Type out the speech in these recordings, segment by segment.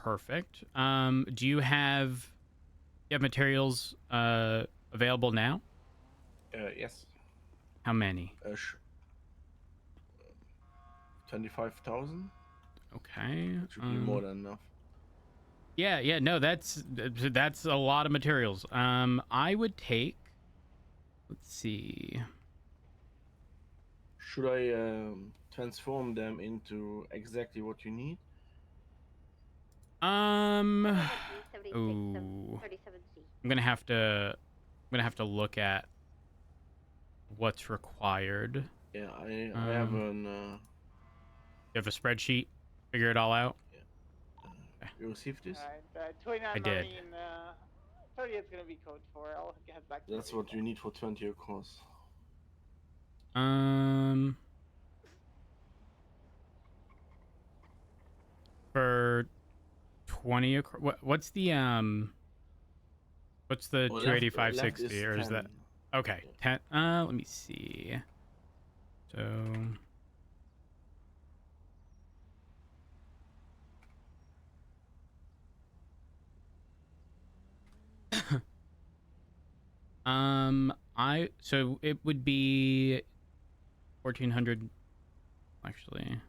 perfect. Do you have materials available now? Yes. How many? 25,000. Okay. It should be more than enough. Yeah, no, that's a lot of materials. I would take, let's see. Should I transform them into exactly what you need? Ooh. I'm gonna have to look at what's required. Yeah, I have an. You have a spreadsheet? Figure it all out? Yeah. You received this? Alright, 29 I did. Marine, 30 is gonna be code 4. I'll head back to That's what you need for 20 across. For 20 what's the 28560 or is that okay? 10. Let me see. So so it would be 1400 actually.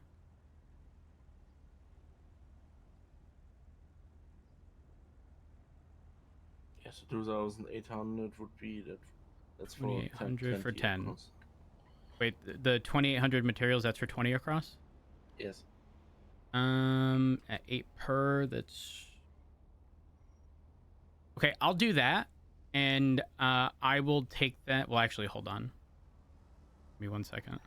Yes, 2,800 would be that. That's for 2,800 for 10. Across. Wait, the 2,800 materials, that's for 20 across? Yes. At 8 per, that's okay. I'll do that, and I will take that. Well, actually, hold on. Give me 1 second.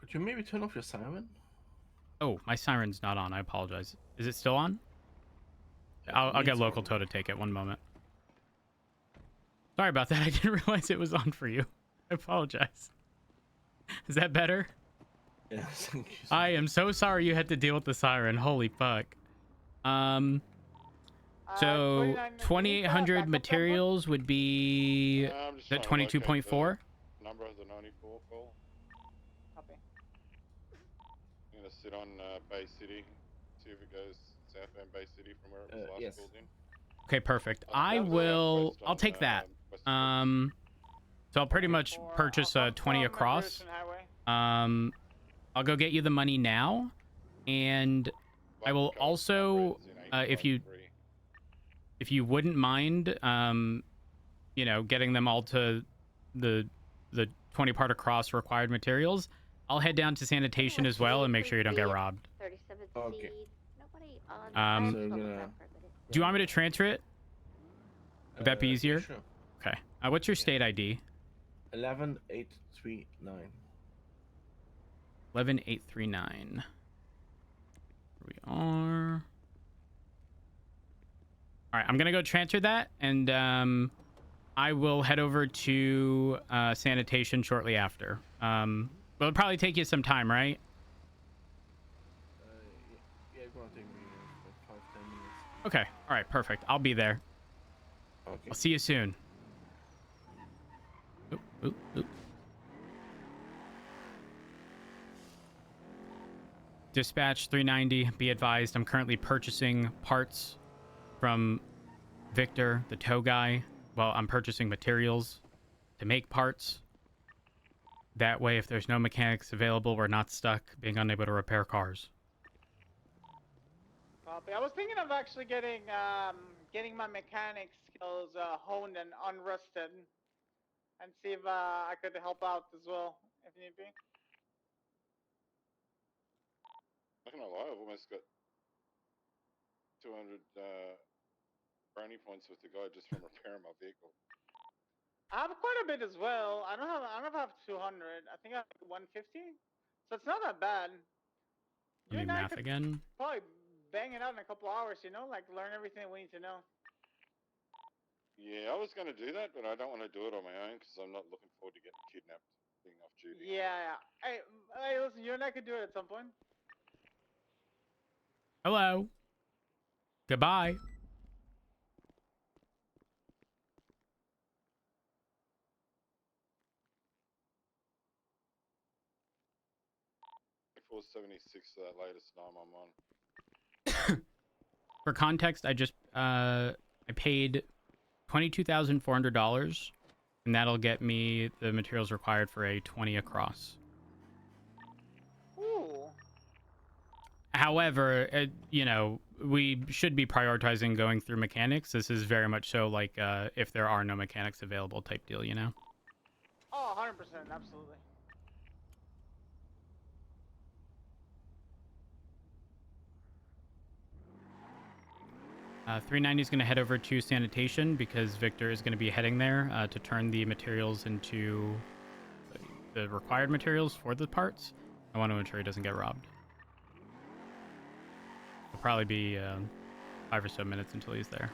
Could you maybe turn off your siren? Oh, my siren's not on. I apologize. Is it still on? I'll get local tow to take it. 1 moment. Sorry about that. I didn't realize it was on for you. I apologize. Is that better? Yes. I am so sorry you had to deal with the siren. Holy fuck. So 2,800 materials would be the 22.4. Number of the 94 call. Copy. I'm gonna sit on Bay City, see if it goes southbound Bay City from where it was last yes. called in. Okay, perfect. I'll take that. So I'll pretty much purchase 20 across. I'll go get you the money now, and I will also, if you wouldn't mind, you know, getting them all to the 20 part across required materials, I'll head down to sanitation as well and make sure you don't get robbed. Okay. Do you want me to transfer it? Would that be easier? Sure. Okay. What's your state ID? 11839. 11839. Here we are. All right, I'm gonna go transfer that, and I will head over to sanitation shortly after. It'll probably take you some time, right? Yeah, it's gonna take me like 5-10 minutes. Okay. All right. Perfect. I'll be there. Okay. I'll see you soon. Oop, oop, oop. Dispatch 390. Be advised, I'm currently purchasing parts from Victor, the tow guy. Well, I'm purchasing materials to make parts. That way, if there's no mechanics available, we're not stuck being unable to repair cars. Copy. I was thinking of actually getting my mechanic skills honed and unrusted, and see if I could help out as well if need be. Not gonna lie, I've almost got 200 brownie points with the guy just from repairing my vehicle. I have quite a bit as well. I don't have 200. I think I have 150. So it's not that bad. Let me math again. Probably bang it out in a couple hours, you know, like learn everything we need to know. Yeah, I was going to do that, but I don't want to do it on my own because I'm not looking forward to getting kidnapped being off duty. Yeah. Hey, listen, you and I could do it at some point. Hello. Goodbye. $476 to that latest 911. For context, I paid $22,400, and that'll get me the materials required for a 20 across. Ooh. However, you know, we should be prioritizing going through mechanics. This is very much so like if there are no mechanics available type deal, you know? Oh, 100%, absolutely. 390 is going to head over to sanitation because Victor is going to be heading there to turn the materials into the required materials for the parts. I want to ensure he doesn't get robbed. It'll probably be 5 or so minutes until he's there.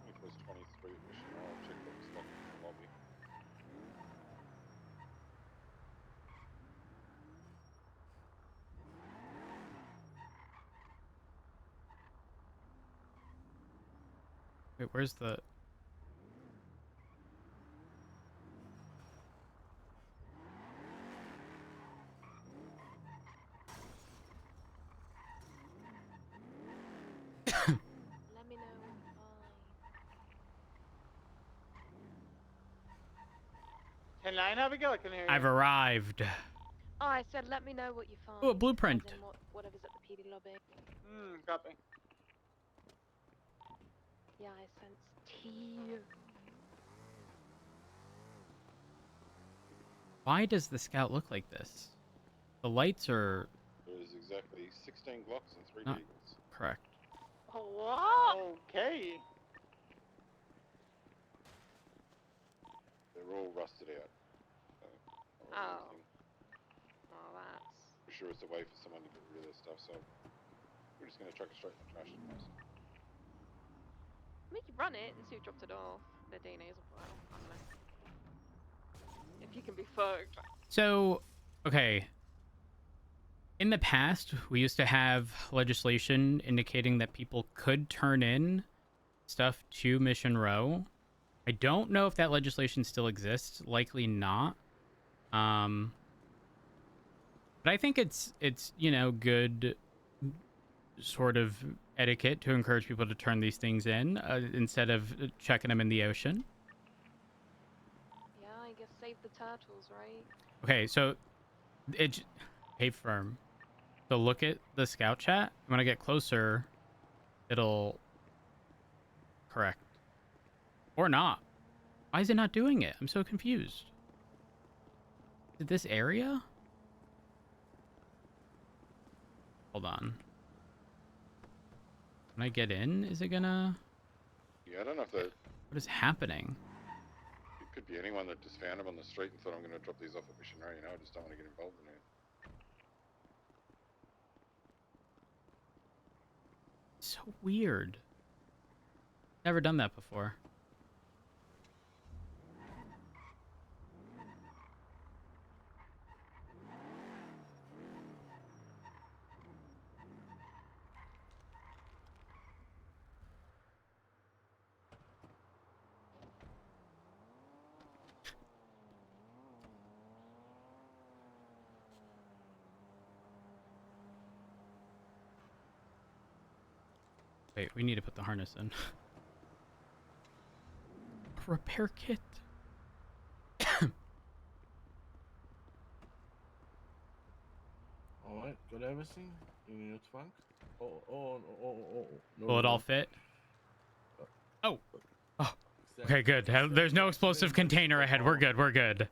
It was 23 at Mission Row. I'll check what was locked in the lobby. Wait, where's the... Let me know when you find. 10-9, Abigail, I couldn't hear you. I've arrived. Oh, I said let me know what you find. Oh, a blueprint. As in whatever's at the PD lobby. Copy. Yeah, I sense tea. Why does the scout look like this? The lights are There's exactly 16 Glocks and 3 not Deagles. correct. Oh, what? Okay. They're all rusted out. So, not really Oh. anything. Oh, that's... Pretty sure it's a way for someone to get rid of their stuff, so we're just going to chuck it straight in the trash. To be honest. Make you run it and see who dropped it off. Their DNA's on file. I don't know. If you can be fucked. So, okay. In the past, we used to have legislation indicating that people could turn in stuff to Mission Row. I don't know if that legislation still exists. Likely not. But I think it's you know, good sort of etiquette to encourage people to turn these things in instead of checking them in the ocean. Yeah, I guess save the turtles, right? Okay, so it hey firm. So look at the scout chat. When I get closer, it'll correct. Or not. Why is it not doing it? I'm so confused. Is it this area? Hold on. When I get in, is it gonna... Yeah, I don't know if that... What is happening? It could be anyone that just found them on the street and thought I'm going to drop these off at Mission Row, you know, I just don't want to get involved in it. So weird. Never done that before. Wait, we need to put the harness in. A repair kit. Alright, got everything in your trunk? No, Will it all fit? Oh. Oh. Okay, good. There's no explosive container ahead. We're good. We're good.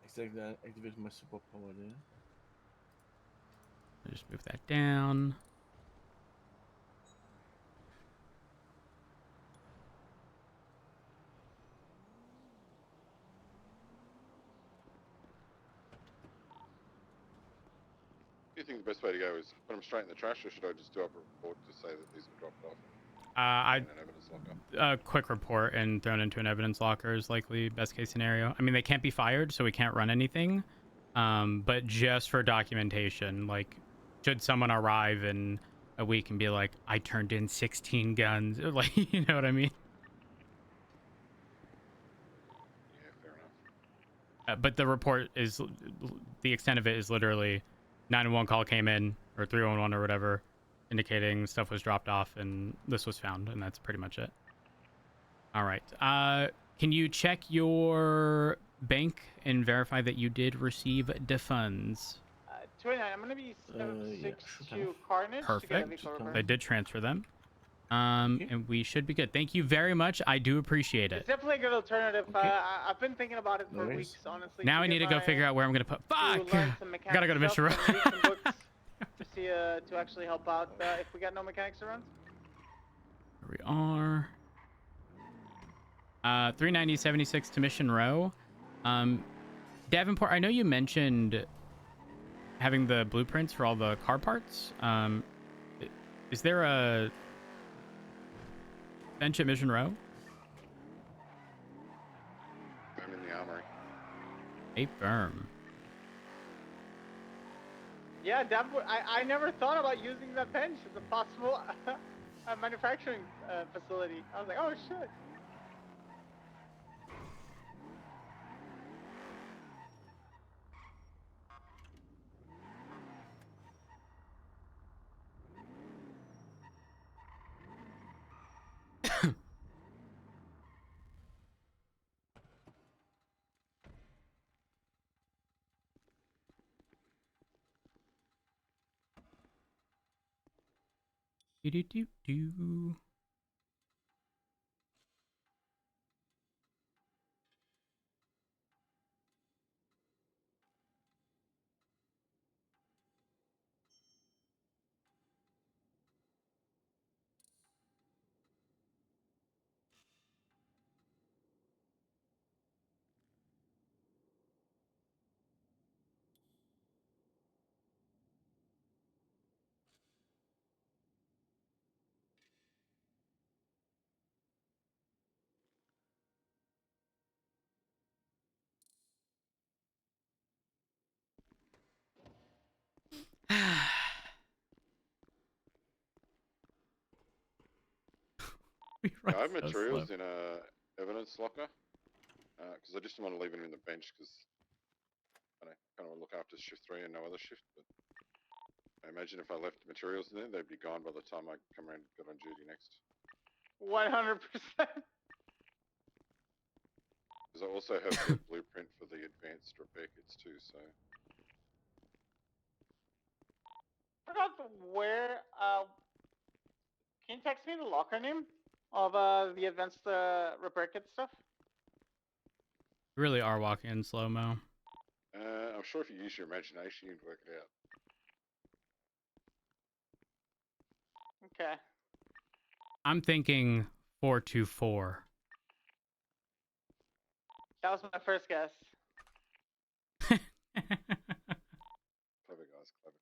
Exactly, I activated my superpower there. I'll just move that down. Do you think the best way to go is put them straight in the trash, or should I just do up a report to say that these were dropped off? I in an evidence locker. a quick report and thrown into an evidence locker is likely best case scenario. I mean, they can't be fired, so we can't run anything. But just for documentation, like, should someone arrive in a week and be like, I turned in 16 guns, like, you know what I mean? Yeah, fair enough. But the report is, the extent of it is literally 911 call came in, or 311 or whatever, indicating stuff was dropped off and this was found, and that's pretty much it. All right. Can you check your bank and verify that you did receive the funds? 29, I'm gonna be Yeah, 762 should have. Carnage to get a Perfect. vehicle Should repaired. I did transfer them. Okay. And we should be good. Thank you very much. I do appreciate It's it. definitely a good alternative. Okay. I've been thinking about it No for worries. weeks, honestly. Now I need to go figure out where I'm gonna put. Fuck! To learn some mechanics Gotta go to Mission stuff Row. and read some books to see to actually help out if we got no mechanics around. Here we are. 390.76 to Mission Row. Davenport, I know you mentioned having the blueprints for all the car parts. Is there a bench at Mission Row? I'm in the armory. A firm. Yeah, I never thought about using that bench as a possible manufacturing facility. I was like, oh shit. Do. We Yeah, run I have so materials slow. in a evidence locker. Because I just don't want to leave it in the bench because I kind of want to look after shift 3 and no other shift. But I imagine if I left materials in there, they'd be gone by the time I come around and get on duty next. 100%. Because I also have the blueprint for the advanced repair kits too, so... I forgot where. Can you text me the locker name of the advanced repair kit stuff? We really are walking in slow-mo. I'm sure if you use your imagination, you'd work it out. Okay. I'm thinking 424. That was my first guess. Clever guys, clever.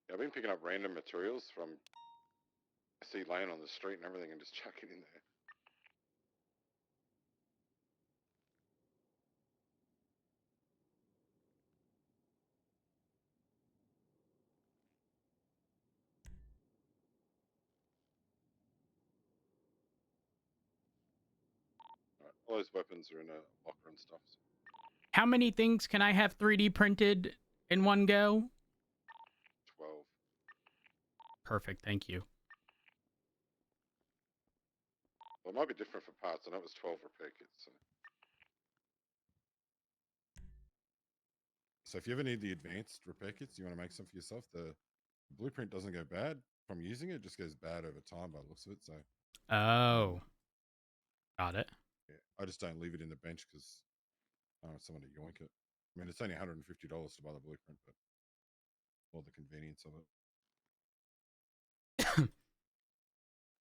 Yeah, I've been picking up random materials from I see laying on the street and everything and just chuck it in there. Right, all those weapons are in a locker and stuff. So How many things can I have 3D printed in one go? 12. Perfect, thank you. Well, it might be different for parts. I know it was 12 repair kits. So if you ever need the advanced repair kits, you want to make some for yourself, the blueprint doesn't go bad from using it. It just goes bad over time by the looks of it. So Oh. Got it. yeah, I just don't leave it in the bench because I don't want someone to yoink it. I mean, it's only $150 to buy the blueprint, but all the convenience of it.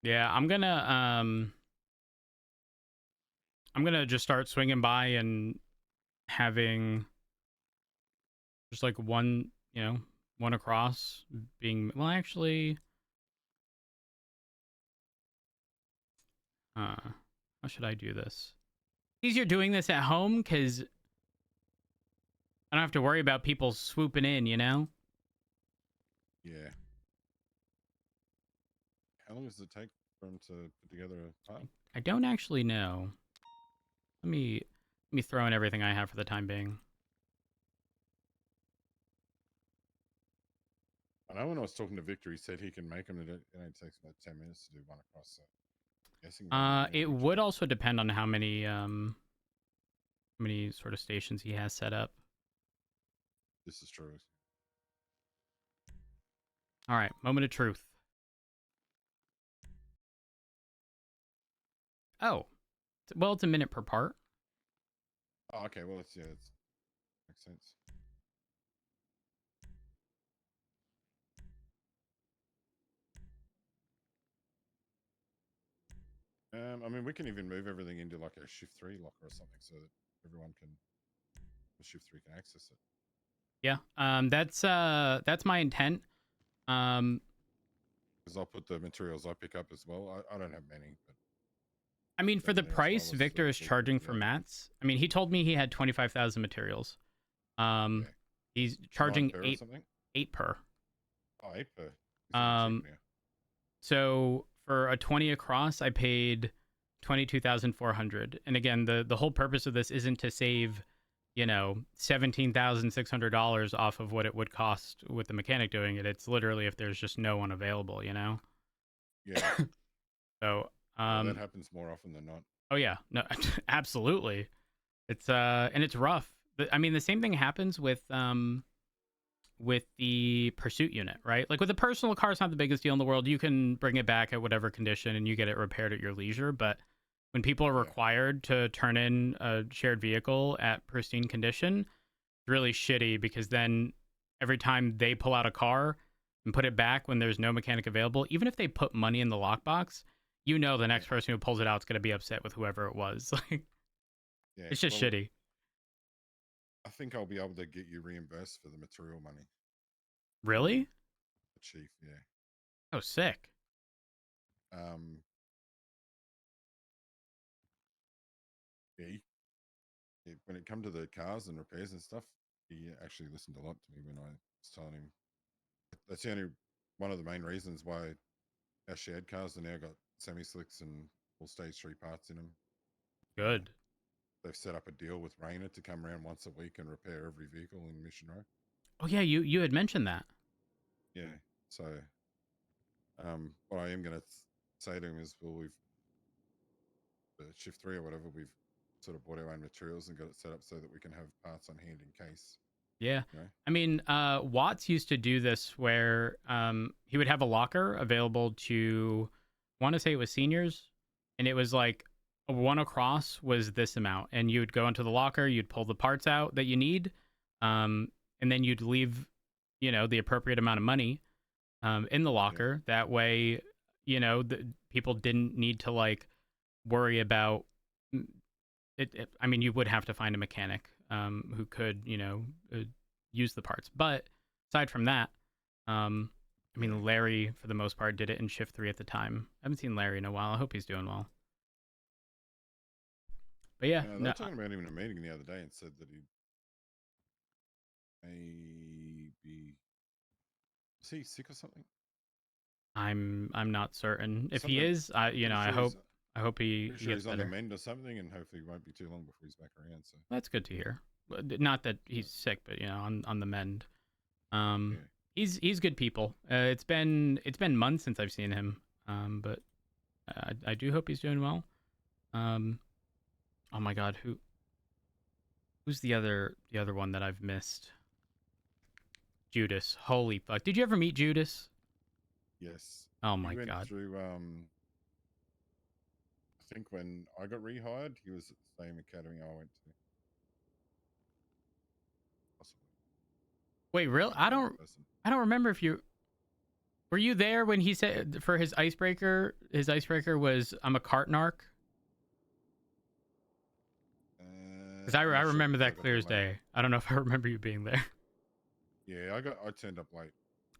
Yeah, I'm gonna just start swinging by and having just like one, one across being, well, actually, how should I do this? Easier doing this at home because I don't have to worry about people swooping in, you know? Yeah. How long does it take for him to put together a part? I don't actually know. Let me throw in everything I have for the time being. I know when I was talking to Victor, he said he can make them. It only takes about 10 minutes to do one across. So I'm guessing maybe It would also depend on how many sort of stations he has set up. This is true. All right, moment of truth. Oh, well, it's a minute per part. Oh, okay. Well, it's makes sense. I mean, we can even move everything into like a shift 3 locker or something, so that everyone can, the shift 3 can access it. Yeah, that's my intent. Because I'll put the materials I pick up as well. I don't have many, but I mean, for the everything else price I was Victor is looking charging at, for yeah. mats, I mean, he told me he had 25,000 materials. Yeah. He's 9 charging per or eight something. per. Oh, 8 per. It's even cheaper now. So for a 20 across, I paid 22,400. And again, the whole purpose of this isn't to save, $17,600 off of what it would cost with the mechanic doing it. It's literally if there's just no one available, Yeah. So Well, that happens more often than not. oh yeah, no, absolutely. It's and it's rough. I mean, the same thing happens with the pursuit unit, right? Like with a personal car, it's not the biggest deal in the world. You can bring it back at whatever condition and you get it repaired at your leisure. But when people are Yeah. required to turn in a shared vehicle at pristine condition, it's really shitty because then every time they pull out a car and put it back when there's no mechanic available, even if they put money in the lockbox, the next person who pulls it out is going to be upset with whoever it was. Like, Yeah. it's just well, shitty. I think I'll be able to get you reimbursed for the material money. Really? The chief, yeah. Oh, sick. Yeah, when it come to the cars and repairs and stuff, he actually listened a lot to me when I was telling him. That's the only one of the main reasons why our shared cars are now got semi-slicks and full stage 3 parts in them. Good. They've set up a deal with Rayner to come around once a week and repair every vehicle in Mission Row. Oh yeah, you had mentioned that. Yeah, so what I am going to say to him is, well, we've shift 3 or whatever, we've sort of bought our own materials and got it set up so that we can have parts on hand in case. Yeah. You know? I mean, Watts used to do this where he would have a locker available to, I want to say it was seniors, and it was like one across was this amount, and you would go into the locker, you'd pull the parts out that you need, and then you'd leave, the appropriate amount of money in the locker. Yeah. That way, the people didn't need to like worry about it. I mean, you would have to find a mechanic who could, use the parts. But aside from that, I mean, Larry, for the most part, did it in shift 3 at the time. I haven't seen Larry in a while. I hope he's doing well. But yeah. They were talking about him in a meeting the other day and said that he maybe... Is he sick or something? I'm not certain. If Something, he is, I hope he sure gets he's on better. the mend or something, and hopefully it won't be too long before he's back around. So that's good to hear. Not that he's sick, but on the mend. He's good people. It's been months since I've seen him. But I do hope he's doing well. Oh my God, who's the other one that I've missed? Judas. Holy fuck! Did you ever meet Judas? yes. Oh my he went God. Through I think when I got rehired, he was at the same academy I went to. Possibly. Wait, real? I don't remember if you were you there when he said for his icebreaker. His icebreaker was "I'm a cart narc." Because I remember that clear as day. I don't know if I remember you being there. Yeah, I turned up late,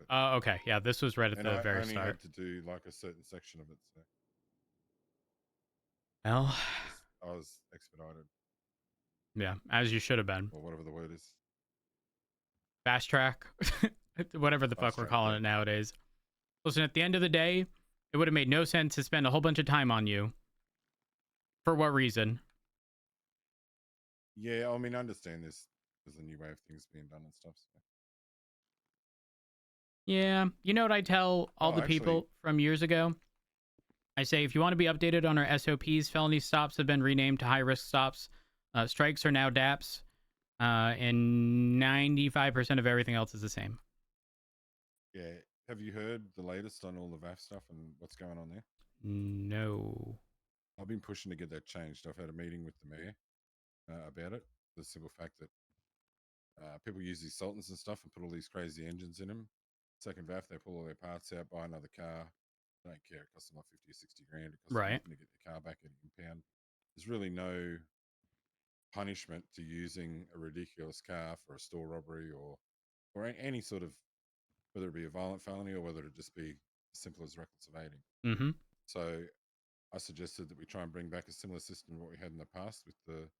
but, Okay. Yeah, this was right at and the I very only start. had to do like a certain section of it, so Well, I was expedited yeah, as you should have been. or whatever the word is. Fast track, whatever the fuck Fast we're track, calling yeah. it nowadays. Listen, at the end of the day, it would have made no sense to spend a whole bunch of time on you. For what reason? Yeah, I mean, I understand this. There's a new way of things being done and stuff. So. Yeah, you know what I tell all Oh, the actually, people from years ago? I say, if you want to be updated on our SOPs, felony stops have been renamed to high risk stops. Strikes are now DAPs. And 95% of everything else is the same. yeah. Have you heard the latest on all the VAF stuff and what's going on there? No. I've been pushing to get that changed. I've had a meeting with the mayor about it. The simple fact that people use these Sultans and stuff and put all these crazy engines in them. Second VAF, they pull all their parts out, buy another car. They don't care. It costs them like 50 or 60 grand. It costs them Right. nothing to get the car back at an impound. There's really no punishment to using a ridiculous car for a store robbery or any sort of, whether it be a violent felony or whether it just be as simple as reckless evading. Mm-hmm. So I suggested that we try and bring back a similar system to what we had in the past with the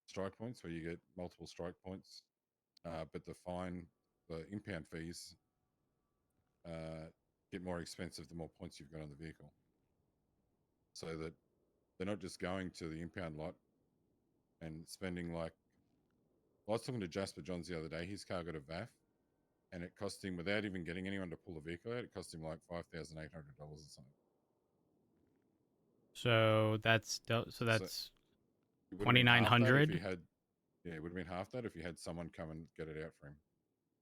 strike points, where you get multiple strike points, but the impound fees get more expensive the more points you've got on the vehicle. So that they're not just going to the impound lot and spending like, well, I was talking to Jasper Johns the other day. His car got a VAF and it cost him, without even getting anyone to pull the vehicle out, it cost him like $5,800 or something. So that's So it would have been half that if he 2,900. had, yeah, it would have been half that if he had someone come and get it out for him,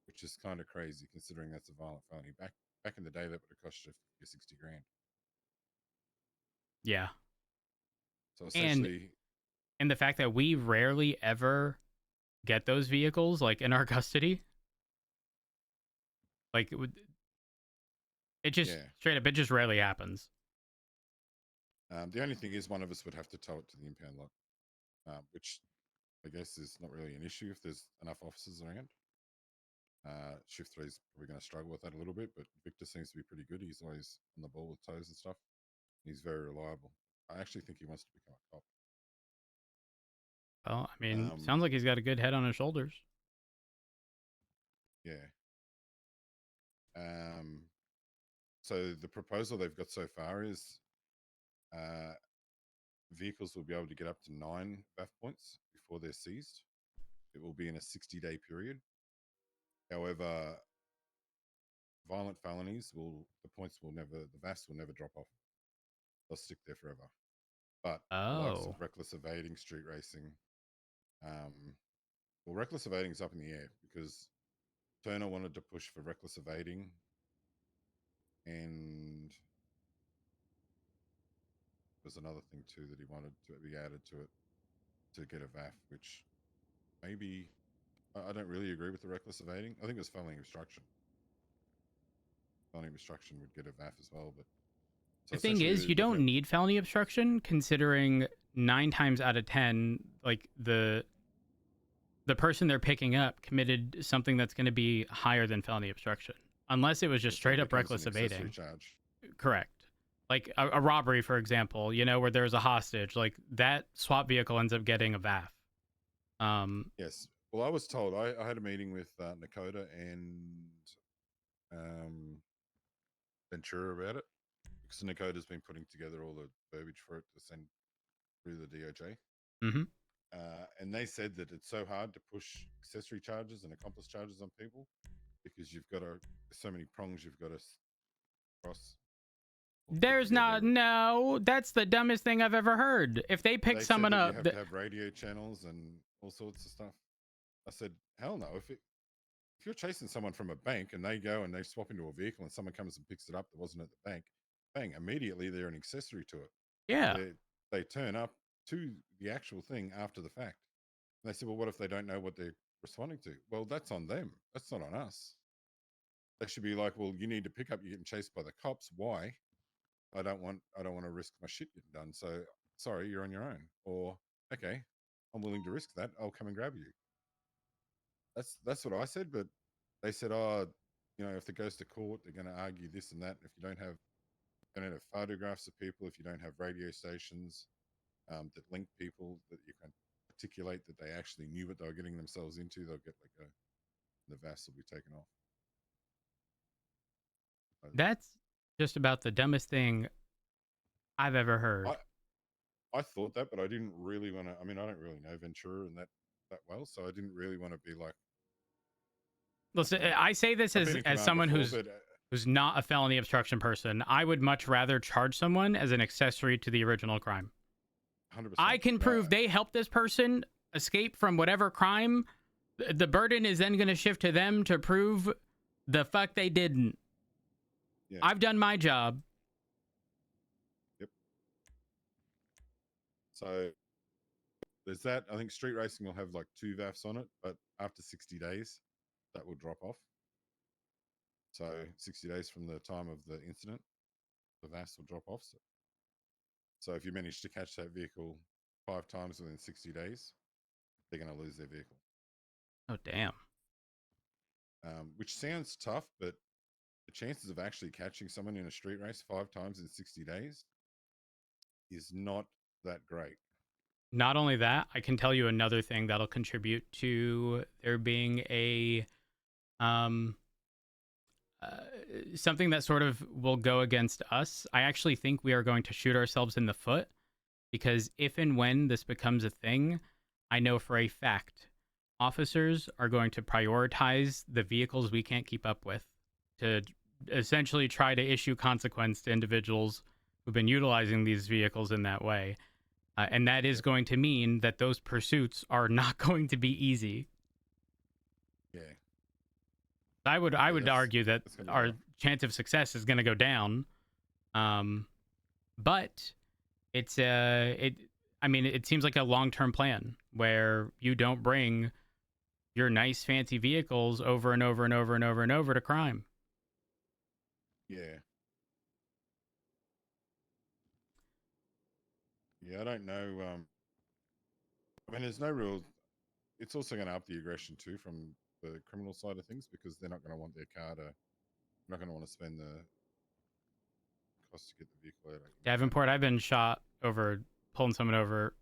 which is kind of crazy considering that's a violent felony. Back in the day, that would have cost you 60 grand. Yeah. So And essentially, the fact that we rarely ever get those vehicles like in our custody, like it just yeah. straight up, it just rarely happens. The only thing is one of us would have to tow it to the impound lot, which I guess is not really an issue if there's enough officers around. Shift 3 is probably going to struggle with that a little bit, but Victor seems to be pretty good. He's always on the ball with tows and stuff. He's very reliable. I actually think he wants to become a cop. Well, I mean, sounds like he's got a good head on his shoulders. Yeah. So the proposal they've got so far is vehicles will be able to get up to 9 VAF points before they're seized. It will be in a 60-day period. However, violent felonies the VAFs will never drop off. They'll stick there forever. But the likes of Oh. reckless evading, street racing, well, reckless evading is up in the air because Turner wanted to push for reckless evading, and there's another thing too that he wanted to be added to it to get a VAF, which maybe I don't really agree with the reckless evading. I think it was felony obstruction. Felony obstruction would get a VAF as well, but so The thing is, we're you looking don't at, need felony obstruction, considering 9 times out of 10, like the person they're picking up committed something that's going to be higher than felony obstruction, unless it was just so it straight up becomes an reckless accessory evading. charge. Correct. Like a robbery, for example, you know, where there's a hostage, like that swap vehicle ends up getting a VAF. Yes. Well, I was told I had a meeting with Nakota and Ventura about it because Nakota's been putting together all the verbiage for it to send through the DOJ. Mm-hmm. And they said that it's so hard to push accessory charges and accomplice charges on people because you've got so many prongs you've got to cross. There's not, no, that's the dumbest thing I've ever heard. If they pick someone said that up, you have to have radio channels and all sorts of stuff. I said, hell no. If you're chasing someone from a bank and they go and they swap into a vehicle and someone comes and picks it up that wasn't at the bank, bang, immediately they're an accessory to it. yeah, They turn up to the actual thing after the fact. And they said, well, what if they don't know what they're responding to? Well, that's on them. That's not on us. They should be like, well, you need to pick up, you're getting chased by the cops. Why? I don't want to risk my shit getting done. So sorry, you're on your own. Or okay, I'm willing to risk that. I'll come and grab you. That's what I said, but they said, oh, you know, if it goes to court, they're going to argue this and that. If you don't have photographs of people, if you don't have radio stations that link people, that you can articulate that they actually knew what they were getting themselves into, they'll get let go. The VAS will be taken off. That's just about the dumbest thing I've ever heard. I thought that, but I didn't really want to. I mean, I don't really know Ventura and that well, so I didn't really want to be like. Listen, I say this I've been in as command someone before, who's not a felony obstruction person. I would much rather charge someone as an accessory to the original crime. 100%. I can prove they helped this person escape from whatever crime. The burden is then going to shift to them to prove the fuck they didn't. Yeah. I've done my job. Yep. So there's that. I think street racing will have like 2 VAFs on it, but after 60 days, that will drop off. So 60 days from the time of the incident, the VAS will drop off. So if you manage to catch that vehicle 5 times within 60 days, they're going to lose their vehicle. Oh, damn. Which sounds tough, but the chances of actually catching someone in a street race 5 times in 60 days is not that great. Not only that, I can tell you another thing that'll contribute to there being a something that sort of will go against us. I actually think we are going to shoot ourselves in the foot, because if and when this becomes a thing, I know for a fact officers are going to prioritize the vehicles we can't keep up with to essentially try to issue consequence to individuals who've been utilizing these vehicles in that way. And that is going to mean that those pursuits are not going to be easy. Yeah. I would argue that our chance of success is going to go down. But it's I mean, it seems like a long-term plan where you don't bring your nice fancy vehicles over and over and over and over and over to crime. Yeah. Yeah, I don't know. I mean, there's no real. It's also going to up the aggression too from the criminal side of things, because they're not going to want their car to. They're not going to want to spend the cost to get the vehicle out. Davenport, I've been shot over pulling someone over.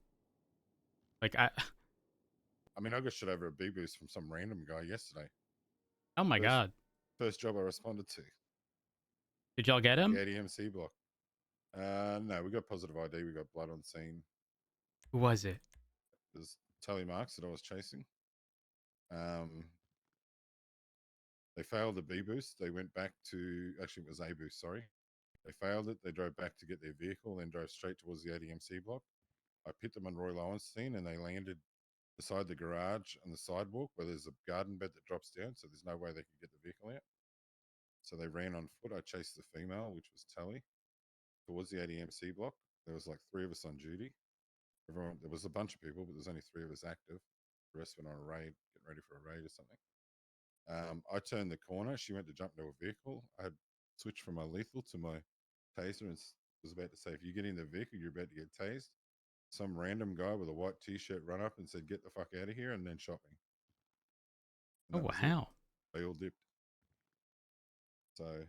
Like I mean, I got shot over a big boost from some random guy yesterday. Oh my god! First job I responded to. Did y'all get him? The ADMC block. No, we got positive ID. We got blood on scene. Who was it? It was tally marks that I was chasing. They failed the B boost. They went back to, actually it was A boost, sorry. They failed it. They drove back to get their vehicle, then drove straight towards the ADMC block. I pit them on Roy Lowenstein, and they landed beside the garage on the sidewalk where there's a garden bed that drops down, so there's no way they could get the vehicle out. So they ran on foot. I chased the female, which was Tally, towards the ADMC block. There was like 3 of us on duty. There was a bunch of people, but there's only 3 of us active. The rest went on a raid, getting ready for a raid or something. I turned the corner. She went to jump into a vehicle. I had switched from my lethal to my taser and was about to say, if you get in the vehicle, you're about to get tased. Some random guy with a white t-shirt run up and said, get the fuck out of here, and then shot me. Oh, wow. They all dipped. So,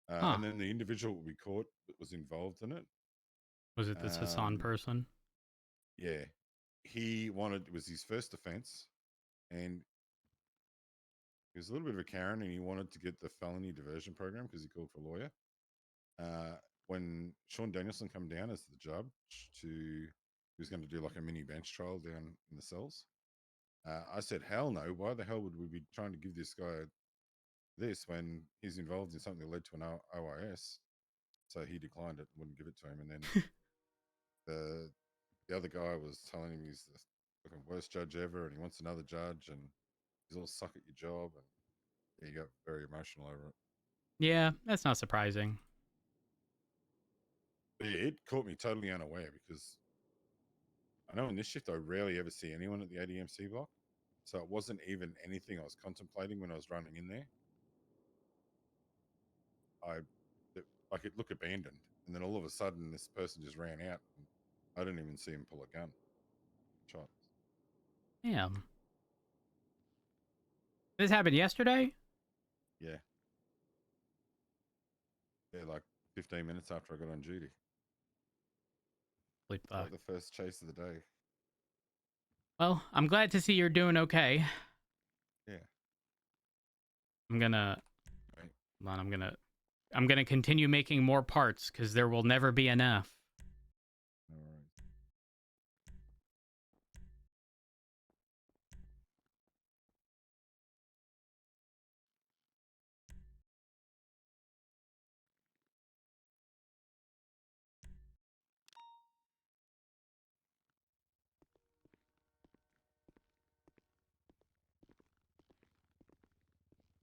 and then the individual we caught that was involved in it. Was it this Hassan person? Yeah. It was his first offense, and he was a little bit of a Karen, and he wanted to get the felony diversion program because he called for a lawyer. When Sean Danielson come down as the judge, he was going to do like a mini bench trial down in the cells. I said, hell no. Why the hell would we be trying to give this guy this when he's involved in something that led to an OIS? So he declined it, wouldn't give it to him. And then the other guy was telling him he's the fucking worst judge ever, and he wants another judge, and he's all suck at your job, and he got very emotional over it. Yeah, that's not surprising. It caught me totally unaware, because I know in this shift I rarely ever see anyone at the ADMC block, so it wasn't even anything I was contemplating when I was running in there. Like it looked abandoned, and then all of a sudden this person just ran out, and I didn't even see him pull a gun. Shot. Damn. This happened yesterday? Yeah. Yeah, like 15 minutes after I got on duty. Holy fuck. Like the first chase of the day. Well, I'm glad to see you're doing okay. Yeah. I'm gonna... Right. Hold on, I'm gonna continue making more parts, because there will never be enough. No worries.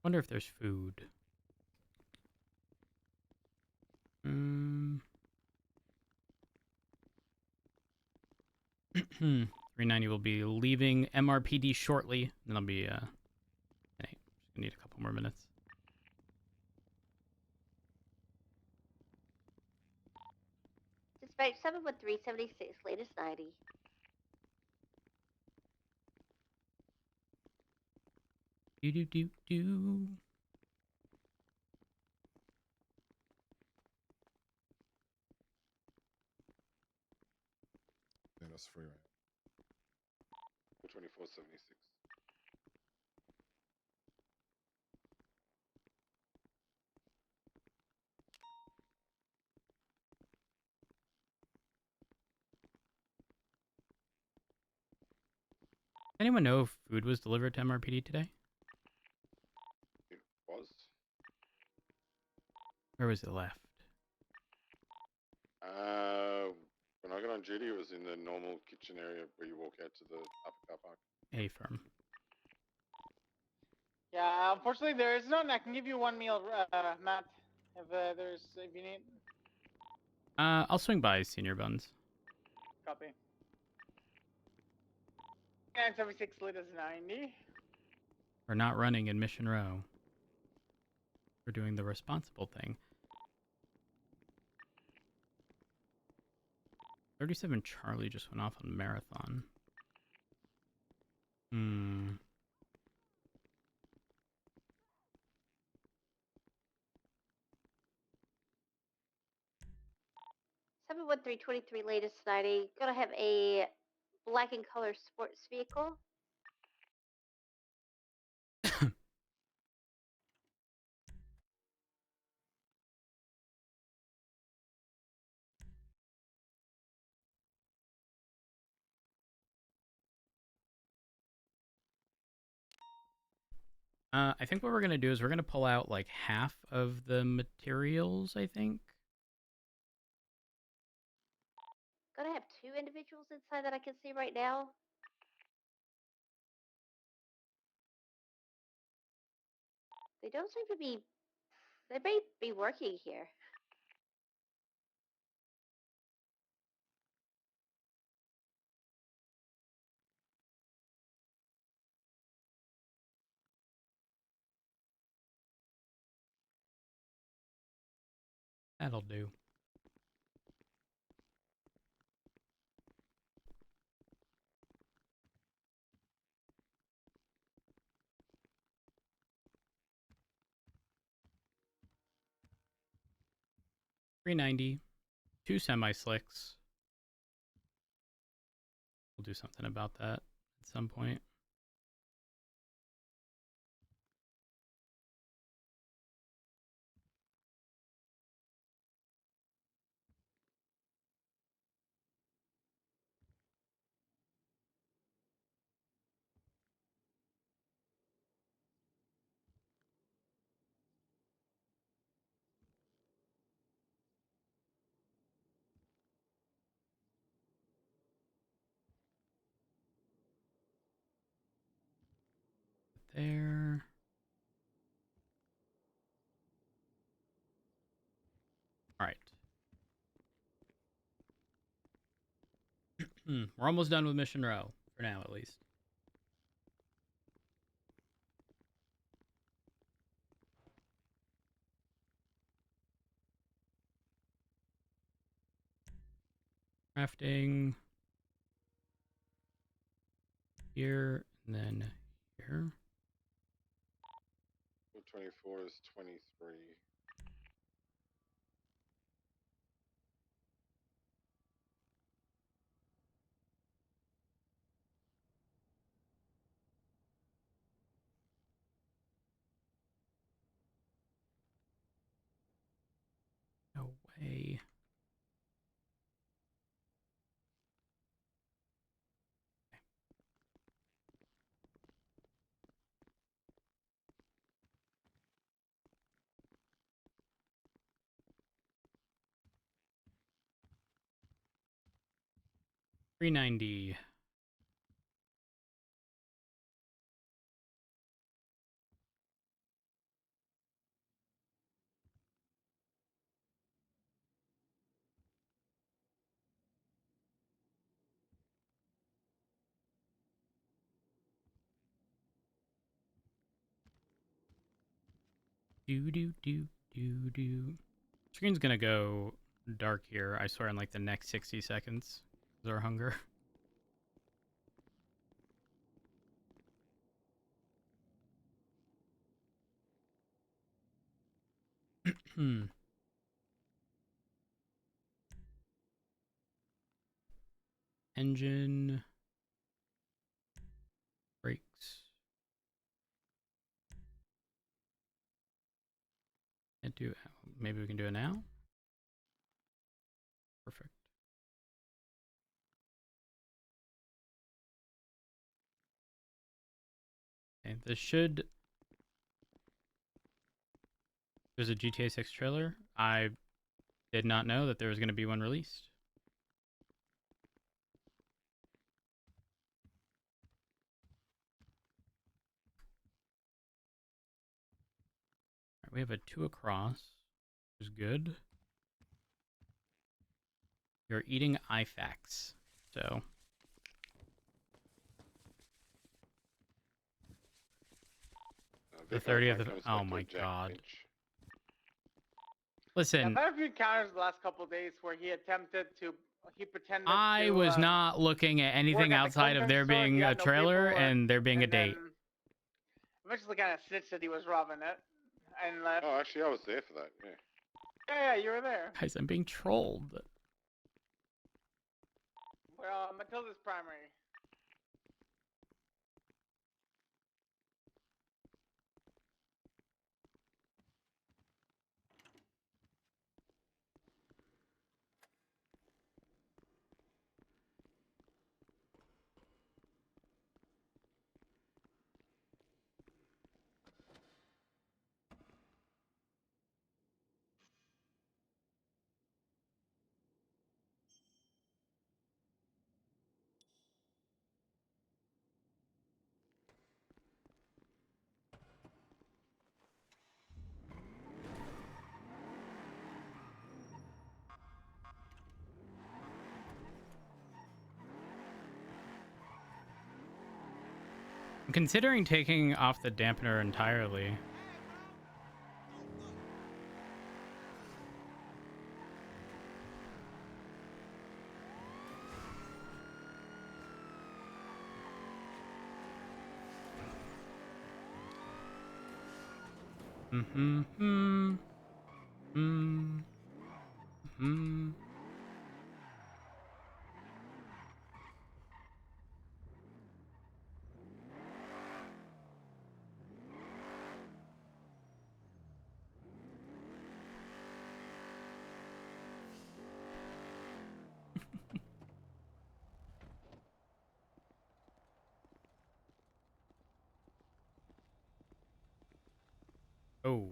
Wonder if there's food. 390 will be leaving MRPD shortly. Then I'll be, hey, just gonna need a couple more minutes. Dispatch 71376, latest 90. Do. Yeah, that's free, right? 2476. Anyone know if food was delivered to MRPD today? It was. Where was it left? When I got on duty, it was in the normal kitchen area where you walk out to the upper car park. A firm. Yeah, unfortunately there is none. I can give you one meal, Matt, if you need. I'll swing by Senior Buns. Copy. 976 liters 90. We're not running in Mission Row. We're doing the responsible thing. 37 Charlie just went off on Marathon. 71323, latest 90. Gonna have a black and color sports vehicle. I think what we're gonna do is we're gonna pull out like half of the materials, I think. Gonna have 2 individuals inside that I can see right now. They don't seem to be. They may be working here. That'll do. $390. 2 semi-slicks. We'll do something about that at some point. There. All right. We're almost done with Mission Row, for now at least. Crafting. Here, and then here. 24 is 23. No way. $390. Do. Screen's gonna go dark here, I swear, in like the next 60 seconds. Is our hunger? Engine. Brakes. Maybe we can do it now? Perfect. Okay, this should... There's a GTA 6 trailer. I did not know that there was going to be one released. All right, we have a 2 across, which is good. You're eating IFAX, so... The 30th of... Oh my god. Listen, I've had a few encounters the last couple of days where he pretended I to, was not looking at anything work at the outside of convenience there store, he being a had no trailer paperwork, and there being a and date. then eventually kind of snitched that he was robbing it and left. Oh, actually, I was there for that. Yeah. Yeah, you were there. Guys, I'm being trolled. Well, Matilda's primary. I'm considering taking off the dampener entirely. Oh.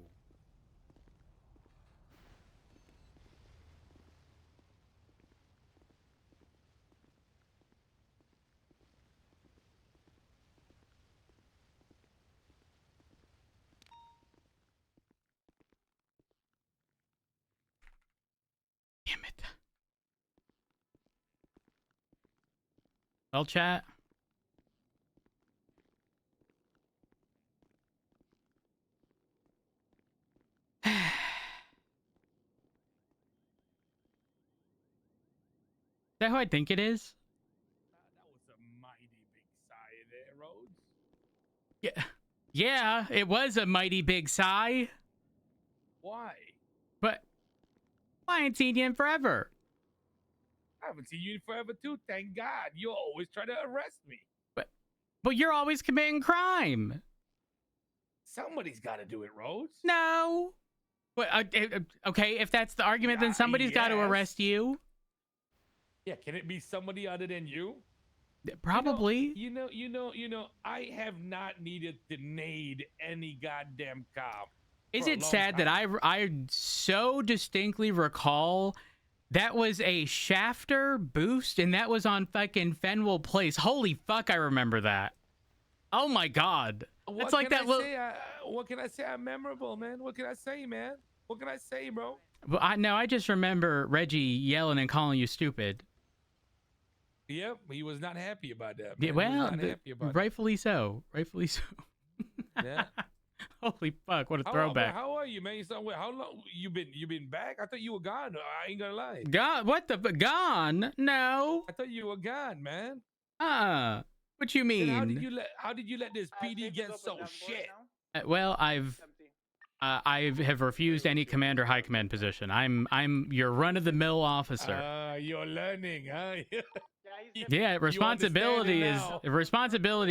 Damn it. Well, chat. Is that who I think it is? That was a mighty big sigh there, Rhodes. Yeah. Yeah, it was a mighty big sigh, Why? but I ain't seen you in forever. I haven't seen you in forever too. Thank God. You always try to arrest me. But you're always committing crime. Somebody's got to do it, Rose. No. Well, okay, if that's the argument, then somebody's got to Yes. arrest you. Yeah, can it be somebody other than you? Probably. You know, I have not needed to nade any goddamn cop. Is for a it long sad that time. I so distinctly recall that was a shafter boost and that was on fucking Fenwell Place? Holy fuck, I remember that. Oh my god. That's like that little... What can I say? I'm memorable, man. What can I say, man? What can I say, bro? Well, I just remember Reggie yelling and calling you stupid. Yep, he was not happy about that. Yeah, Man. well, he was not happy about rightfully so. Rightfully so. it. Yeah. Holy fuck, what a How throwback. how are you, man? You somewhere? How long you been back? I thought you were gone. I ain't gonna lie. God, what the gone? No. I thought you were gone, man. What you Then mean? how did you let this PD get so shit? Well, I have refused any command or high command position. I'm your run of the mill officer. You're learning, huh? Yeah, responsibility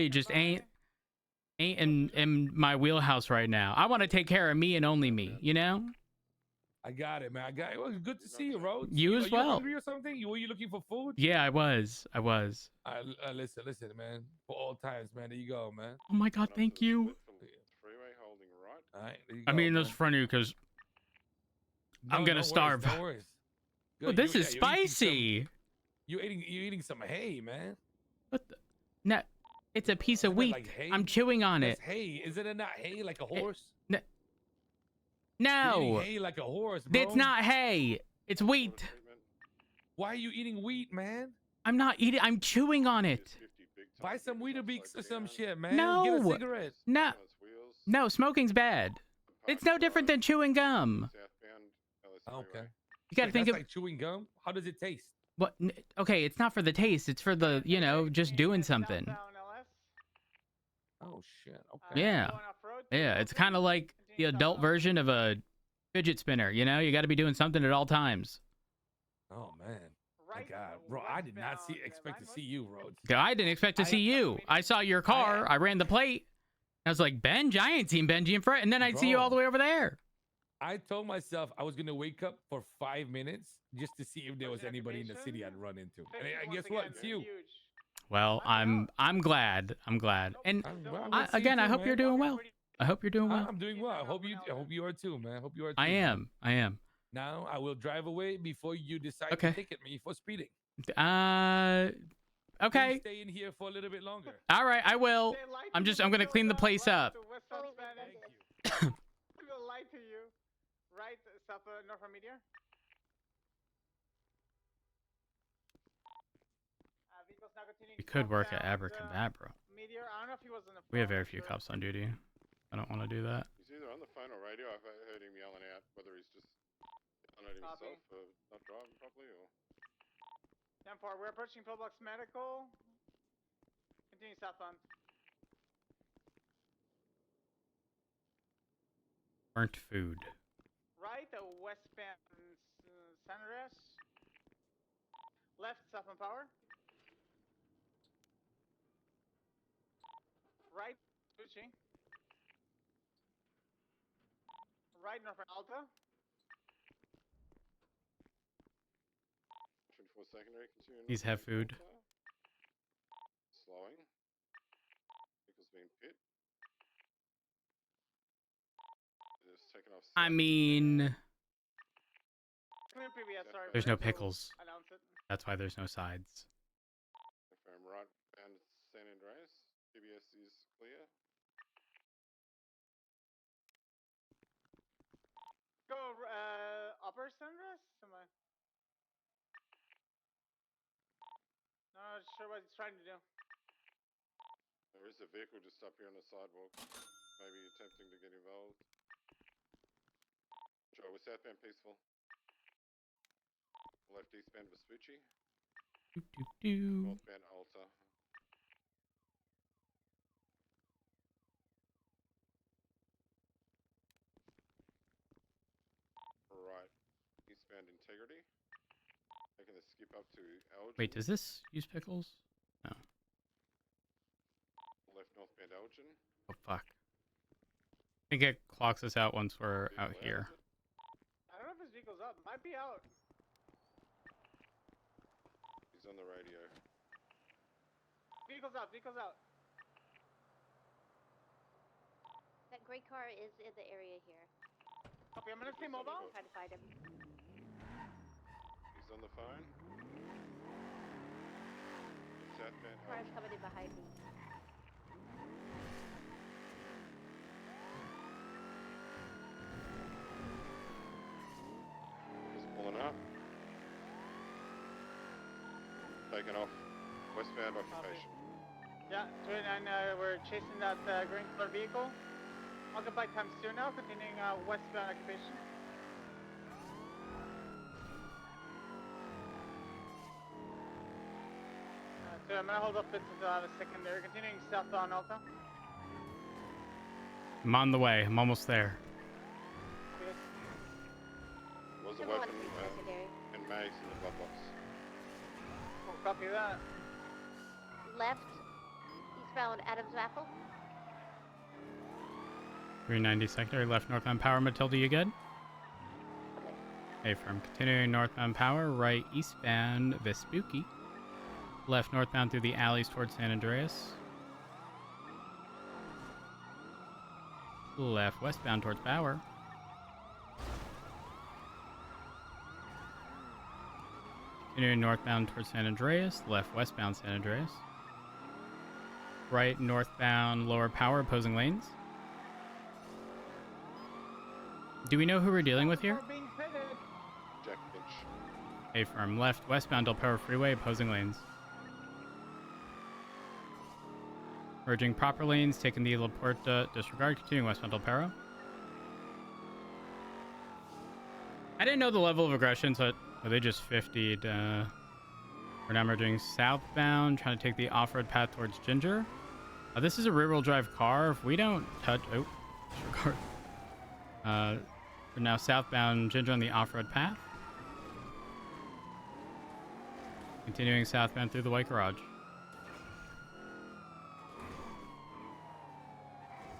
just ain't in my wheelhouse right now. I want to take care of me and only me, you know? I got it, man. I got it. Well, good to see you, Rhodes. You as well. You hungry or something? Were you looking for food? Yeah, I was. Listen, man. For all times, man. There you go, man. Oh my god, thank you. Freeway holding right. All right, there you I go, mean, man. that's funny because I'm gonna starve. No worries. Oh, this is spicy. You're eating some hay, man. What the? No, it's a piece of Isn't that wheat. like hay? I'm chewing on That's it. hay. Isn't it not hay like a horse? No. You're eating hay like a horse, bro. It's not hay. It's wheat. Why are you eating wheat, man? I'm not eating. I'm chewing on it. Buy some Weetabix or some shit, man. No. Get a cigarette. No, smoking's bad. It's no different than chewing gum. Okay. You gotta think that's of like chewing gum. How does it taste? what? Okay, it's not for the taste. It's for the, just doing something. Oh shit. Okay. Yeah. Yeah, it's kind of like the adult version of a fidget spinner. You got to be doing something at all times. Oh man. My God, bro, I did not expect to see you, Rhodes. I didn't expect to see you. I saw your car. I ran the plate. I was like, Benj? I ain't seen Benji in front. And then I'd see you all the way over there. I told myself I was gonna wake up for 5 minutes just to see if there was anybody in the city I'd run into. And guess what? It's you. Well, I'm glad. I'm glad. And again, I hope you're doing well. I hope you're doing well. I'm doing well. I hope you are too, man. I hope you are too. I am. Now I will drive away before you decide Okay. to ticket me for speeding. Okay. Please stay in here for a little bit longer. All right, I will. I'm gonna clean the place up. Thank you. We will lie to you. Right, South North Meteor? Vehicles now continuing We could work at southbound, Abracadabra. Meteor, I don't know if he was on the We have phone, very few so- cops on duty. I don't want to do that. He's either on the phone or radio. I've heard him yelling out whether he's just yelling at Copy. himself for not driving properly or... 10-4, we're approaching Pillbox Medical. Continue southbound. Burnt food. Right, westbound San Andreas. Left, southbound Power. Right, switching. Right, northbound Alta. 24 secondary, continuing. These have food. Slowing. Vehicle's being pit. Just taking off. I mean, Clear PBS, sorry. there's we no have to pickles. Announce it. That's why there's no sides. Confirm right and San Andreas. PBS is clear. Go, upper San Andreas? Am I? No, not sure what he's trying to do. There is a vehicle just up here on the sidewalk. Maybe attempting to get involved. Sure, we're southbound Peaceful. Left eastbound Vespucci. Do. Northbound Alta. around Integrity. Making the skip up to Elgin. Wait, does this use pickles? No. Left northbound Elgin. Oh, fuck. I think it clocks us out once we're out Vehicle here. is it? I don't know if his vehicle's up. Might be out. He's on the radio. Vehicle's out. Vehicle's out. That gray car is in the area here. Okay, I'm gonna stay mobile. Try to find him. He's on the phone. Southbound Car's Elgin. coming in behind me. Just pulling up. Taking off. Westbound occupation. Yeah, 29. We're chasing that green color vehicle. Occupied times 2 now, continuing westbound occupation. So I'm gonna hold up until I have a secondary. Continuing southbound Alta. I'm on the way. I'm almost there. Good. Was a Someone weapon wants to be secondary. and mags in the glove box. Cool, copy that. Left, eastbound Adams Apple. 390 secondary, left northbound power. Matilda, you good? Affirm. Continuing northbound power, right eastbound Vespucci. Left northbound through the alleys towards San Andreas. Left westbound towards Bauer. Continuing northbound towards San Andreas. Left westbound San Andreas. Right northbound lower power opposing lanes. Do we know who we're dealing with here? Car being pitted. Jack Finch. Affirm. Left westbound Del Perro Freeway opposing lanes. Merging proper lanes, taking the La Puerta disregard, continuing westbound Del Perro. I didn't know the level of aggression, so they just 50'd. We're now merging southbound, trying to take the off-road path towards Ginger. This is a rear-wheel drive car. If we don't touch... Oh, disregard. We're now southbound Ginger on the off-road path. Continuing southbound through the white garage.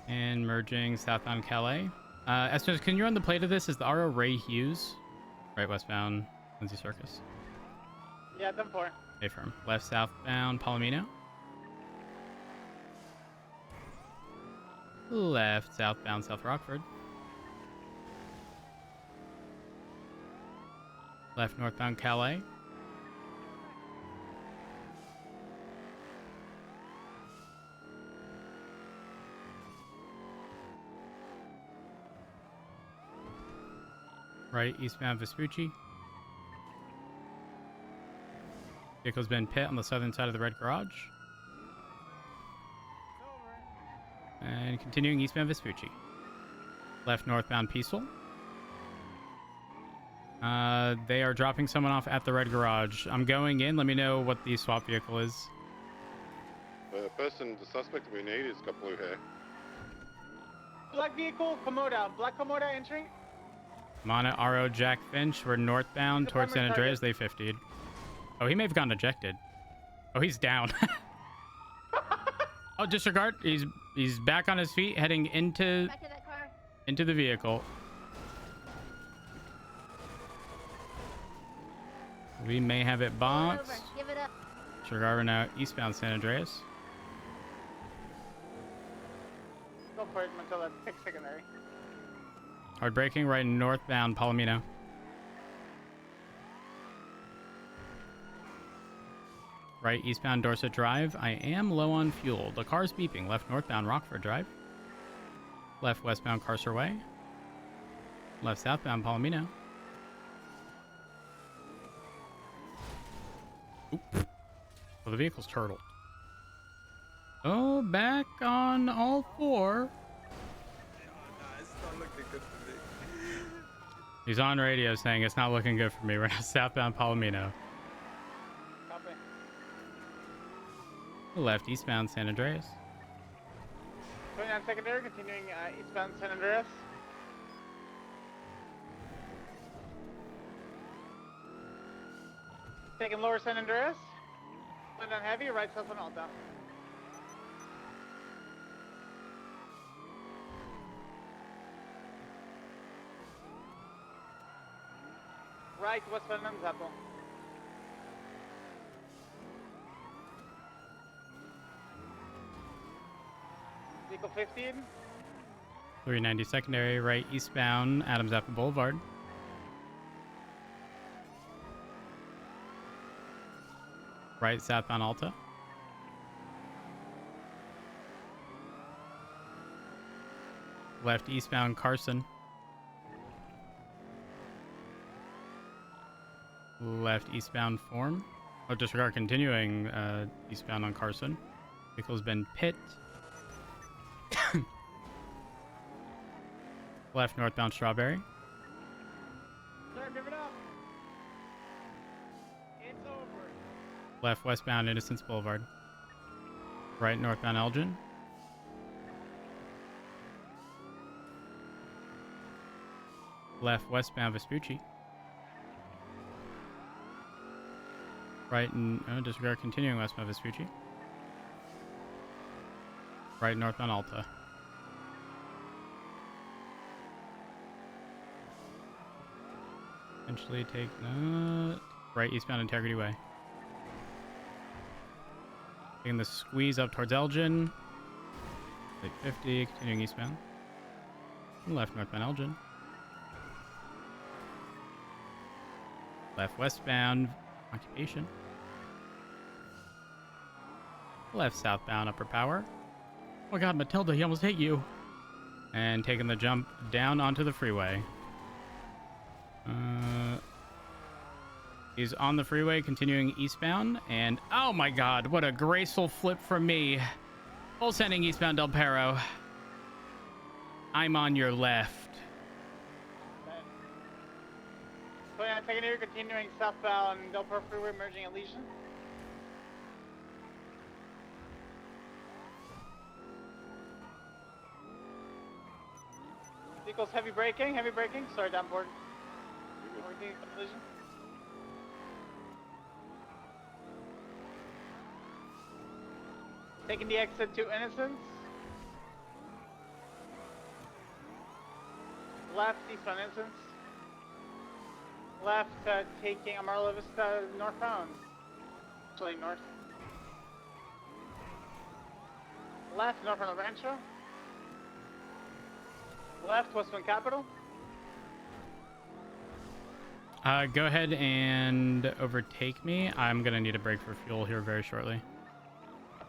And merging southbound Calais. Estes, can you run the plate of this? Is the RO Ray Hughes? Right westbound Lindsay Circus. Yeah, 10-4. Affirm. Left southbound Palomino. Left southbound South Rockford. Left northbound Calais. Right eastbound Vespucci. Vehicle's been pit on the southern side of the red garage. And continuing eastbound Vespucci. Left northbound Peaceful. They are dropping someone off at the red garage. I'm going in. Let me know what the swap vehicle is. The suspect we need has got blue hair. Black vehicle, Komoda. Black Komoda entering. Mana RO Jack Finch. We're northbound He's a towards San primary Andreas. They 50'd. Oh, he may have gotten ejected. Oh, he's down. Oh, disregard. He's back on his feet, heading into Back in that car. the vehicle. We may have it Pull it boxed. over. Give it up. Disregard. We're now eastbound San Andreas. Go for it until I pick secondary. Hard braking right northbound Palomino. Right eastbound Dorset Drive. I am low on fuel. The car's beeping. Left northbound Rockford Drive. Left westbound Carcer Way. Left southbound Palomino. Oop. Well, the vehicle's turtled. Oh, back on all four. He's on radio saying it's not looking good for me. We're now southbound Palomino. Copy. Left eastbound San Andreas. 29 secondary, continuing eastbound San Andreas. Taking lower San Andreas. London heavy, right south on Alta. Right west on Apple. Vehicle 15. 390 secondary, right eastbound, Adams Apple Boulevard. Right southbound Alta. Left eastbound Carson. Left eastbound Form. Oh, disregard continuing eastbound on Carson. Vehicle's been pit. Left northbound Strawberry. Sir, give it up. It's over. Left westbound Innocence Boulevard. Right northbound Elgin. Left westbound Vespucci. Right and disregard continuing westbound Vespucci. Right northbound Alta. Eventually take right eastbound Integrity Way. Taking the squeeze up towards Elgin. Take 50, continuing eastbound. Left northbound Elgin. Left westbound Occupation. Left southbound Upper Power. Oh my god, Matilda, he almost hit you. And taking the jump down onto the freeway. He's on the freeway, continuing eastbound, and oh my god, what a graceful flip from me. Full sending eastbound Del Perro. I'm on your left. So yeah, taking here, continuing southbound Del Perro Freeway, merging at Legion. Vehicles heavy braking, sorry, down board. Working collision. Taking the exit to Innocence. Left, eastbound Innocence. Left, taking Amarillo Vista northbound. Actually, north. Left, northbound Rancho. Left, westbound Capital. Go ahead and overtake me. I'm gonna need a break for fuel here very shortly.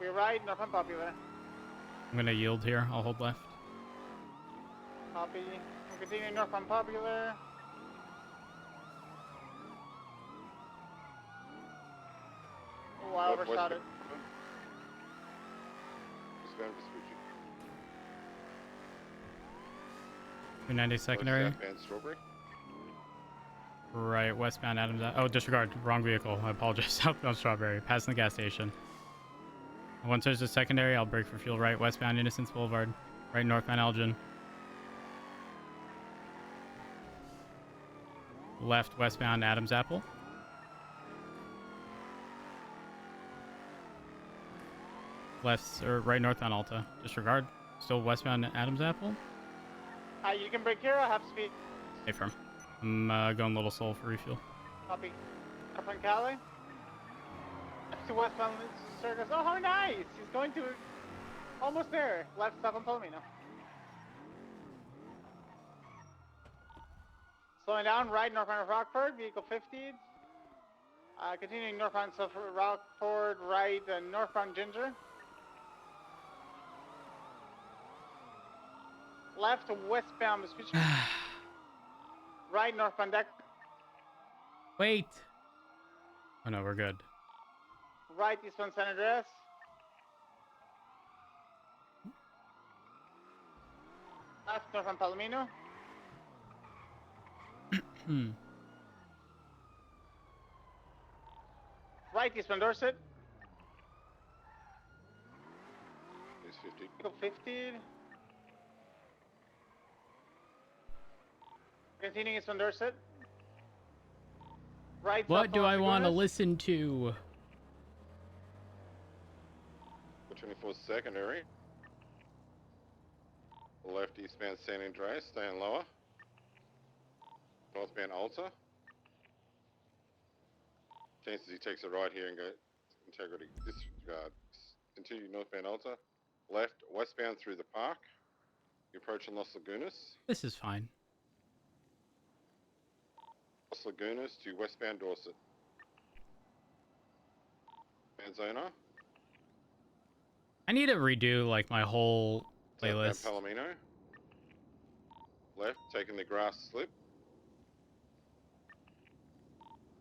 We're right, northbound Popular. I'm gonna yield here. I'll hold left. Copy. We're continuing northbound Popular. Oh, I overshot it. Eastbound Vespucci. 290 secondary. Southbound Strawberry. Right, westbound Adams. Oh, disregard. Wrong vehicle. I apologize. Southbound Strawberry. Passing the gas station. Once there's a secondary, I'll brake for fuel. Right, westbound Innocence Boulevard. Right, northbound Elgin. Left, westbound Adams Apple. Left, or right, northbound Alta. Disregard. Still westbound Adams Apple. You can brake here, I have speed. Stay firm. I'm going Little Soul for refuel. Copy. Up on Cali. Left to westbound Circus. Oh, how nice! He's going to... Almost there. Left stop on Palomino. Slowing down, right northbound of Rockford, vehicle 50. Continuing northbound of Rockford, right northbound Ginger. Left westbound Vespucci. Right northbound Deck. Wait. Oh no, we're good. Right eastbound San Andreas. Left northbound Palomino. Right eastbound Dorset. East 50. Vehicle 50. Continuing eastbound Dorset. Right. What do I want to listen to? The 24 secondary. Left eastbound San Andreas, staying lower. Northbound Alta. Chances he takes a right here and go integrity disregard. Continue northbound Alta. Left westbound through the park. You're approaching Los Lagunas. This is fine. Los Lagunas to westbound Dorset. Manzona. I need to redo like my whole Southbound playlist. Palomino. Left, taking the grass slip.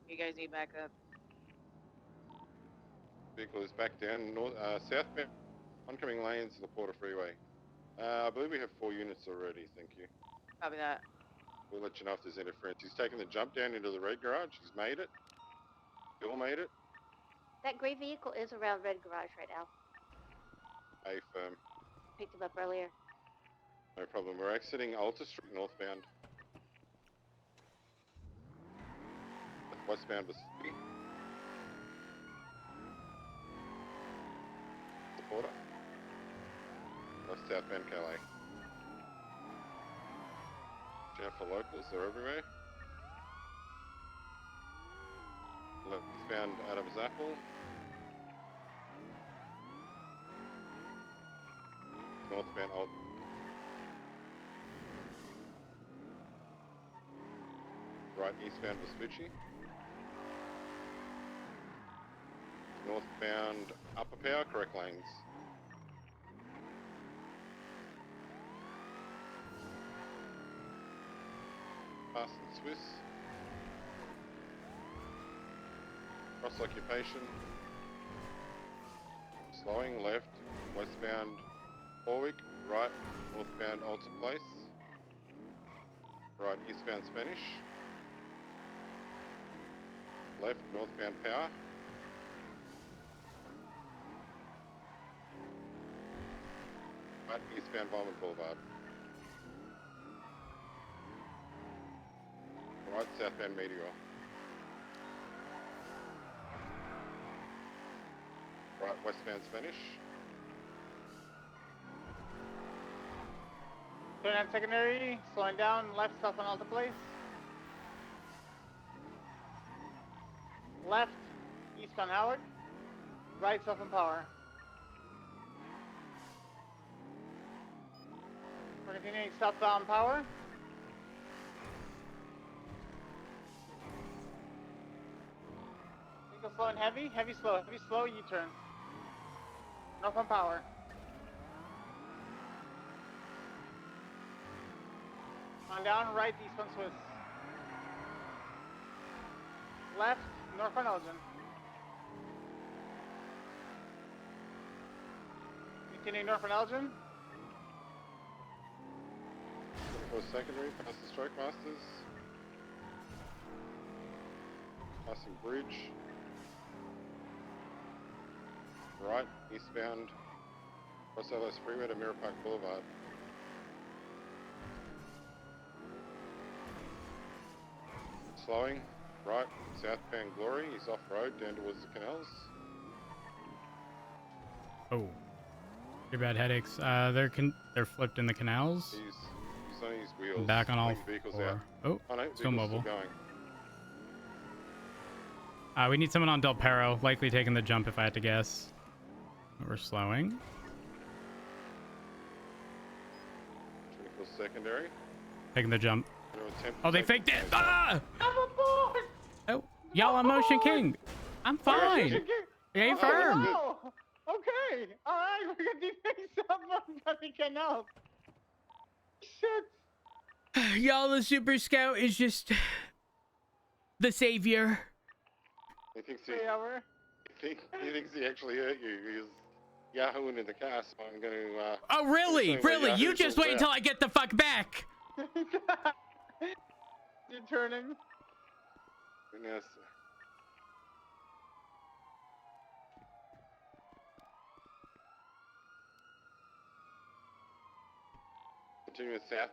You guys need backup. Vehicle is back down north, southbound oncoming lanes to the Porter Freeway. I believe we have 4 units already, thank you. Copy that. We'll let you know if there's interference. He's taken the jump down into the red garage. He's made it. Bill made it. That gray vehicle is around Red Garage right now. A firm. Picked him up earlier. No problem. We're exiting Alta Street northbound. Westbound Vicinity. The Porter. West southbound Calais. Check for locals, they're everywhere. Leftbound Adam's Apple. Northbound Old. Right eastbound Vespucci. Northbound Upper Power, correct lanes. Fast and Swiss. Cross occupation. Slowing left, westbound Warwick, right, northbound Alta Place. Right, eastbound Spanish. Left, northbound Power. Right, eastbound Bowman Boulevard. Right, southbound Meteor. Right, westbound Spanish. Turn on secondary, slowing down, left stop on Alta Place. Left, east on Howard. Right stop on Power. We're continuing southbound Power. Vehicle slowing heavy, heavy slow, U-turn. North on Power. On down, right, east on Swiss. Left, north on Elgin. Continuing north on Elgin. For secondary, past the Stroke Masters. Passing bridge. Right, eastbound. Cross LS Freeway to Mirror Park Boulevard. Slowing, right, southbound Glory, he's off-road down towards the canals. Oh, pretty bad headaches. They're flipped in the canals. He's on his wheels. Back on all Taking vehicles four. out. Oh, Oh no, still vehicles mobile. going. We need someone on Del Perro, likely taking the jump if I had to guess. We're slowing. 24 secondary. Taking the jump. Gonna attempt to Oh, they take faked the it! chase. Ah! I'm aboard! Oh, y'all, I'm Motion King. I'm fine. Ain't firm. Oh, okay. Alright, we're gonna do something but we cannot. Shit. Y'all, the Super Scout is just the savior. He thinks 3 hour. he thinks he actually hurt you. He's yahooing in the car, so I'm going to. Oh, really? Showing what Really? You Yahoo's just all wait about. until I get the fuck back. You're turning. Yes. Continuing south.